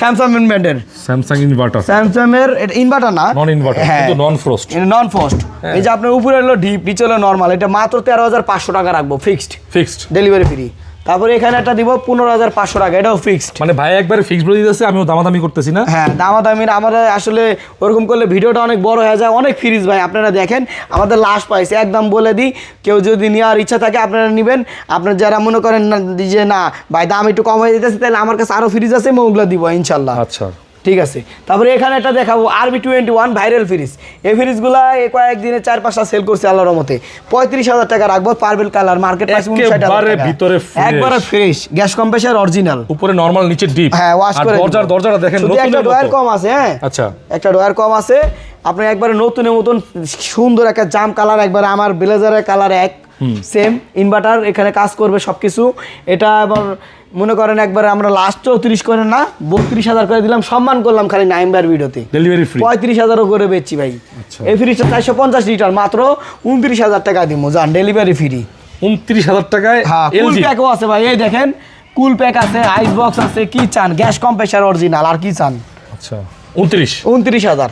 Samsung ব্র্যান্ডের Samsung inverter, Samsung এর এটা ইনভার্টার না, নন ইনভার্টার কিন্তু নন ফ্রস্ট, নন ফ্রস্ট। এই যে আপনার উপরে হলো ডিপ, নিচে হলো নরমাল, এটা মাত্র 13,500 টাকা রাখবো ফিক্সড, ডেলিভারি ফ্রি। তারপরে এখানে একটা দিব 15,500 টাকা, এটাও ফিক্সড। মানে ভাই একবারে ফিক্সড বলে দিতেছে, আমিও দামাদামি করতেছি না। হ্যাঁ, দামাদামির আমাদের আসলে ওরকম করলে ভিডিওটা অনেক বড় হয়ে যায়, অনেক ফ্রিজ ভাই আপনারা দেখেন আমাদের লাস্ট প্রাইস একদম বলে দিই, কেউ যদি নেওয়ার ইচ্ছা থাকে আপনারা নেবেন। আপনার যারা মনে করেন না যে না ভাই দাম একটু কম হয়ে যেতেছে, তাহলে আমার কাছে আরও ফ্রিজ আছে, আমি ওগুলো দিব ইনশাল্লাহ। আচ্ছা ঠিক আছে। তারপরে এখানে একটা দেখাবো RB21 ভাইরাল ফ্রিজ। এই ফ্রিজগুলা কয়েকদিনে 4-5টা সেল করছে আল্লাহর রহমতে। 35,000 টাকা রাখবো, পার্পল কালার, মার্কেট প্রাইস 59,000 টাকা। ভিতরে একবারে ফ্রেশ, গ্যাস কম্প্রেসার অরিজিনাল, উপরে নরমাল, নিচে ডিপ। হ্যাঁ, ওয়াশ করে দরজাটা দেখেন, শুধু একটা ডয়ার কম আছে। হ্যাঁ, আচ্ছা, একটা ডয়ার কম আছে। আপনি একবারে নতুনের মতন সুন্দর একটা জাম কালার, একবারে আমার ব্লেজারের কালার এক সেম। ইনভার্টার এখানে কাজ করবে সবকিছু। এটা আবার মনে করেন একবারে আমরা লাস্ট 34 করেন না 32,000 করে দিলাম, সম্মান করলাম খালি নাইমবার ভিডিওতে, ডেলিভারি ফ্রি। 35,000 করে বেচছি ভাই। এই ফ্রিজটা 450 লিটার মাত্র 29,000 টাকা দিব, যান ডেলিভারি ফ্রি। 29,000 টাকায় কুল প্যাকও আছে ভাই, এই দেখেন কুল প্যাক আছে, আইস বক্স আছে, কি চান, গ্যাস কম্প্রেসার অরিজিনাল, আর কি চান। আচ্ছা 29,000